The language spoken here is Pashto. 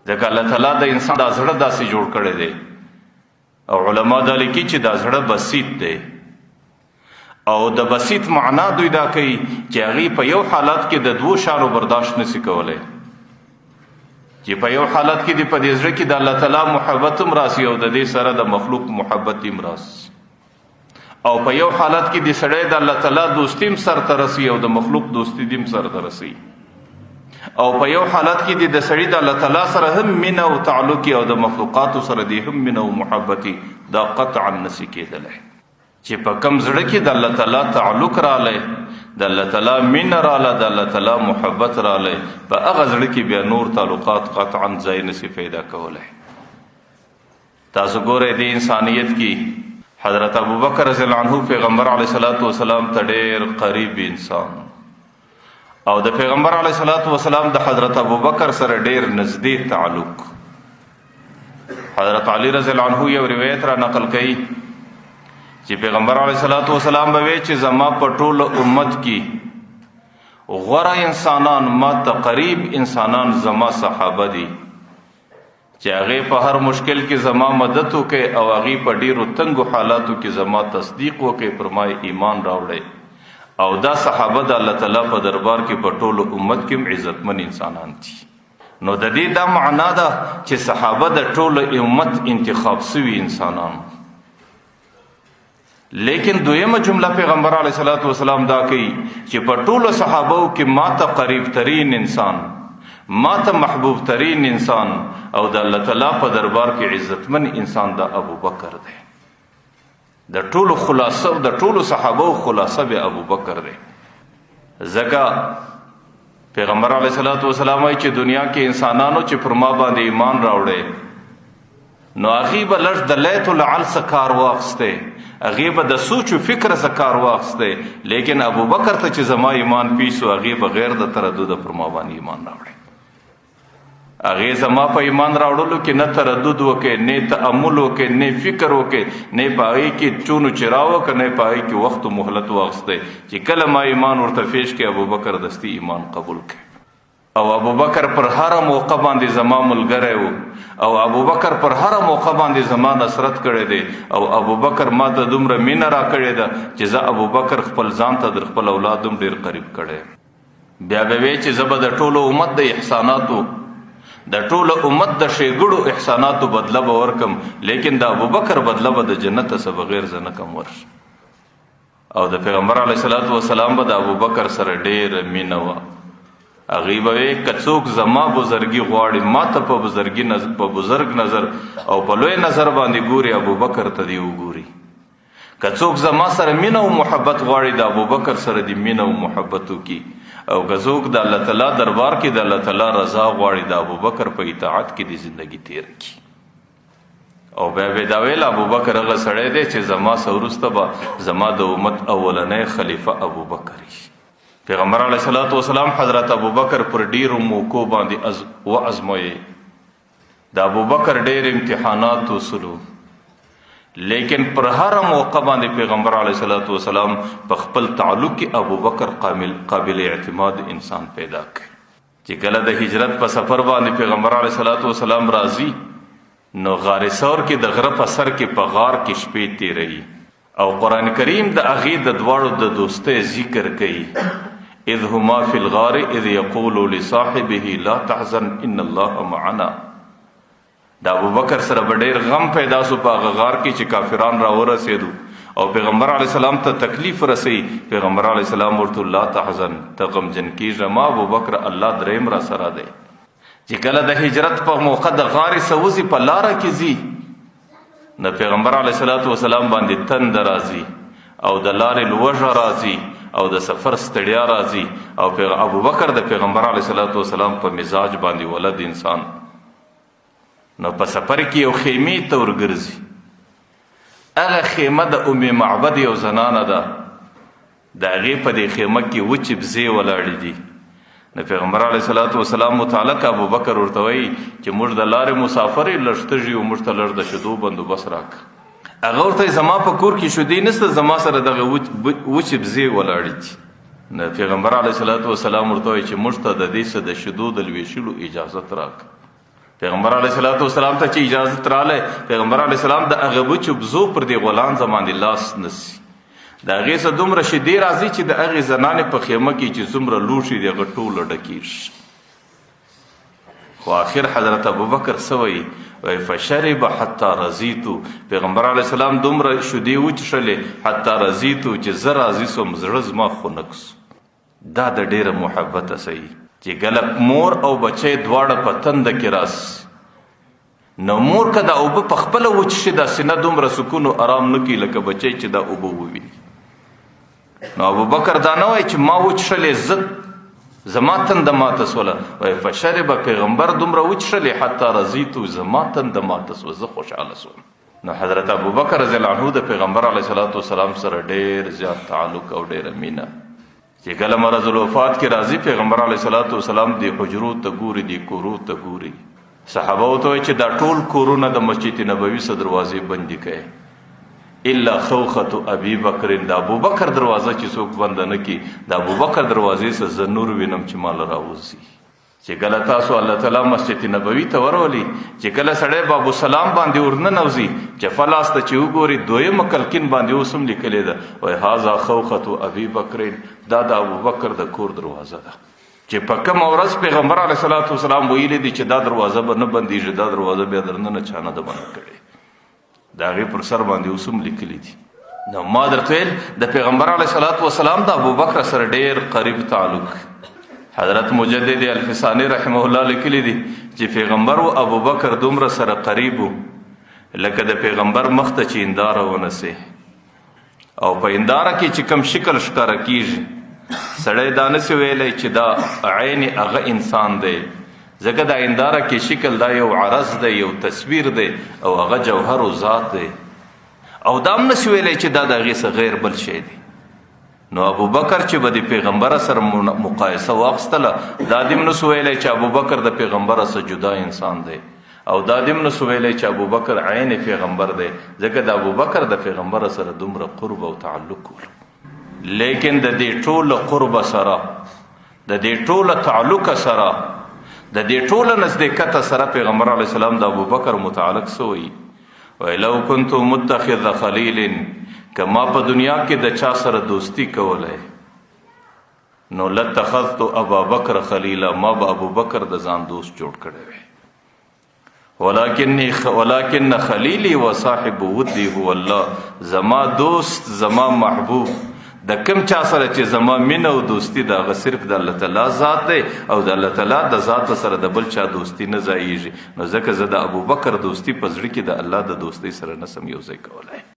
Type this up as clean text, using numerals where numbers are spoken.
ځکه الله تعالی د انسان دا زړه داسې جوړ کړی دی او علما دا لیکي چې دا زړه بسیط دی او د بسیط معنا دوی دا کوي چې هغې په یو حالت کې د دوو شانو برداشت نسی کولی چې په یو حالت کې د په دې زړه کې د الله تعالی محبت هم راسي او د دې سره د مخلوق محبت هم راسي او په یو حالت کې د سړی د الله تعالی دوستي هم سرته رسي او د مخلوق دوستي هم سرته رسي او په یو حالت کې د سړي د الله تعالی سره هم مینه او تعلق او د مخلوقاتو سره د هم مینه او محبت دا قطعا نسی کېدلی چې په کم زړه کې د الله تعالی تعلق رالی د الله تعالی مینه راله د الله تعالی محبت رالی په هغه زړه کې بیا نور تعلقات قطعا ځای نسی پیدا کولی تاسو ګورئ د انسانیت کې حضرت ابوبکر رضی الله عنه پیغمبر علیه الصلاۃ والسلام ته ډېر قریب انسان او د پیغمبر علیه الصلاۃ والسلام د حضرت ابوبکر سره ډېر نږدې تعلق حضرت علی رضی الله عنه یو روایت را نقل کوي چې پیغمبر علیه الصلاۃ والسلام به وی چې زما په ټول امت کې غوره انسانان ما ته قریب انسانان زما صحابه دي چې هغې په هر مشکل کې زما مدد وکړي او هغې په ډېرو تنګو حالاتو کې زما تصدیق وکړي پر ما ایمان راوړی او دا صحابه د الله تعالی په دربار کې په ټولو امت کې هم عزتمن انسانان دي نو د دې دا معنا ده چې صحابه د ټولو امت انتخاب سوي انسانان لیکن دویمه جمله پیغمبر علیه الصلاۃ والسلام دا کوي چې په ټولو صحابو کې ما ته قریب ترین انسان ما ته محبوب ترین انسان او د الله تعالی په دربار کې عزتمن انسان دا ابوبکر دی د ټولو خلاصه د ټولو صحابو خلاصه به ابوبکر دی ځکه پیغمبر علیه الصلاۃ والسلام وایي چې دنیا کې انسانانو چې پر ما باندې ایمان راوړی نو هغې به لږ د لیت العل څه کار واخیستی هغې به د سوچ و فکر څه کار واخیستی لیکن ابوبکر ته چې زما ایمان پیسو هغې بغیر د تردد پر ما باندې ایمان راوړی هغې زما په ایمان راوړلو کې نه تردد وکړي نه تأمل وکړي نه فکر وکړي نه په هغې کې چونو چرا وکړه نه په هغې کې وخت و مهلت واخیستی چې کله ما ایمان ورته پیش کړي ابوبکر دستي ایمان قبول کړي او ابوبکر پر هره موقع باندې زما ملګری و او ابوبکر پر هره موقع باندې زما نصرت کړی دی او ابوبکر ما ته دومره مینه را کړې ده چې زه ابوبکر خپل ځان ته در خپل اولاد هم ډېر قریب کړی بیا به وی چې زه به د ټولو امت د احساناتو د ټولو امت د ښېګړو احساناتو بدله به ورکم لیکن د ابوبکر بدله به د جنت څه بغیر زه نه کم ورش او د پیغمبر علیه الصلاۃ والسلام به د ابوبکر سره ډېره مینه وه هغې به وی که څوک زما بزرګي غواړي ما ته په بزرګ نظر او په لوی نظر باندې ګوري ابوبکر ته دې وګوري که څوک زما سره مینه او محبت غواړي د ابوبکر سره دې مینه او محبت وکړي او که څوک د الله تعالی دربار کې د الله تعالی رضا غواړي د ابوبکر په اطاعت کې دې زندگی تېره کړي او بیا به دا ویل ابوبکر هغه سړی دی چې زما څه وروسته به زما د امت اولنی خلیفه ابوبکر شي پیغمبر علیه الصلاۃ والسلام حضرت ابوبکر پر ډیرو موقعو باندې وازمویې د ابوبکر ډیر امتحانات وسلو لیکن پر هر موقع باندې پیغمبر علیه الصلاۃ والسلام په خپل تعلق کې ابوبکر قابل اعتماد انسان پیدا کړ چې کله د هجرت په سفر باندې پیغمبر علیه الصلاۃ والسلام راځي نو غار ثور کې د غره په سر کې په غار کې شپې تېروي او قرآن کریم د هغې د دواړو د دوستۍ ذکر کوي اذ هما فی الغار اذ یقول لصاحبه لا تحزن ان الله معنا د ابوبکر سره به ډېر غم پیدا سو په هغه غار کې چې کافران راورسېدو او پیغمبر علیه السلام ته تکلیف رسوي پیغمبر علیه السلام ورته لا تحزن ته غمجن کېږه ما ابوبکر الله دریم را سره دی چې کله د هجرت په موقع د غارې څه وځي په لاره کې ځي د پیغمبر علیه الصلاۃ والسلام باندې تند راځي او د لارې لوږه راځي او د سفر ستړیا راځي او ابوبکر د پیغمبر علیه الصلاۃ والسلام په مزاج باندې ولد انسان نو په سفر کې یو خیمې ته ورګرځي هغه خیمه د ام معبد یو زنانه ده د هغې په دې خیمه کې وچې بزې ولاړې دي د پیغمبر علیه الصلاۃ والسلام متعلق ابوبکر ورته وایي چې موږ د لارې مسافر یو لږ تږي یو موږ ته لږ د شیدو بندوبست راکړه هغه ورته زما په کور کې شیدې نشته زما سره دغه وچې بزې ولاړې دي د پیغمبر علیه الصلاۃ والسلام ورته وایي چې موږ ته د دې څه د شیدو د لویشلو اجازت راکړه پیغمبر علیه الصلاۃ والسلام ته چې اجازه رااله، پیغمبر علیه السلام د هغه بچو بزو پر دی غلان زمانې لاس نسی، د هغې څه دومره شیدې راځي چې د هغې زنانې په خیمه کې چې څومره لوښي دي هغه ټوله ډکېږي. خو آخر حضرت ابوبکر څه وایي؟ وایي فشرب حتی رضیتو، پیغمبر علیه السلام دومره شیدې وڅښلې حتی رضیتو چې زه راضي سوم، زړه زما خنک سو. دا د ډېره محبته صحیح چې کله مور او بچی دواړه په تنده کې راسي، نو مور که دا اوبه په خپله وڅښي دا سینه دومره سکون و ارام نه کوي لکه بچی چې دا اوبه وویني. نو ابوبکر دا نه وایي چې ما وڅښلې زه زما تنده ماته سوله، وایي فشربه پیغمبر دومره وڅښلې حتی رضیتو زما تنده ماته سوه، زه خوشحاله سوم. نو حضرت ابوبکر رضی الله عنه د پیغمبر علیه الصلاۃ والسلام سره ډېر زیات تعلق او ډېره مینه چې کله مرض الوفات کې راځي پیغمبر علیه الصلاۃ والسلام د حجرو ته ګوري، د کورو ته ګوري، صحابه ورته وایي چې دا ټول کورونه د مسجد نبوي څخه دروازې بندې کړئ الا خوخة ابي بکر، د ابوبکر دروازه چې څوک بنده نه کړي، د ابوبکر دروازې څخه زه نور وینم چې مال راوځي. چې کله تاسو الله تعالی مسجد نبوي ته ورولي، چې کله سړی باب السلام باندې ورننوځي چپه لاس ته چې وګوري دویمه کلکین باندې اوس هم لیکلې ده وایي هذا خوخة ابي بکر، دا د ابوبکر د کور دروازه ده چې په کومه ورځ پیغمبر علیه الصلاۃ والسلام ویلي دي چې دا دروازه به نه بندېږي، دا دروازه بیا درننه چا نه ده بنده کړې، د هغې پر سر باندې اوس هم لیکلي دي. نو ما درته ویل د پیغمبر علیه الصلاۃ والسلام د ابوبکر سره ډېر قریب تعلق. حضرت مجدد الفسانی رحمه الله لیکلی دي چې پیغمبر و ابوبکر دومره سره قریب و لکه د پیغمبر مخ ته چې هنداره ونسې او په هنداره کې چې کوم شکل ښکاره کېږي سړی دا نسي ویلی چې دا عین هغه انسان دی، ځکه دا هنداره کې شکل دا یو عرض دی، یو تصویر دی او هغه جوهر و ذات دی، او دا هم نسي ویلی چې دا د هغې څه غیر بل شی دی. نو ابوبکر چې به د پیغمبر سره مقایسه واخیستله دا دې هم نسو ویلی چې ابوبکر د پیغمبر څخه جدا انسان دی، او دا دې هم نسو ویلی چې ابوبکر عین پیغمبر دی، ځکه د ابوبکر د پیغمبر سره دومره قرب او تعلق و. لیکن د دې ټوله قرب سره، د دې ټوله تعلق سره، د دې ټوله نزدېکته سره پیغمبر علیه السلام د ابوبکر متعلق څه وایي؟ وایي لو کنت متخذ خلیل، که ما په دنیا کې د چا سره دوستی کولی نو لاتخذت ابابکر خلیلا، ما به ابوبکر د ځان دوست جوړ کړی وی. ولکن خلیلی و صاحب ودی هو الله، زما دوست زما محبوب د کم چا سره چې زما مینه او دوستی د هغه صرف د الله تعالی ذات دی، او د الله تعالی د ذات سره د بل چا دوستی نه ځایږي. نو ځکه زه د ابوبکر دوستی په زړه کې د الله د دوستی سره نسم یو ځای کولی.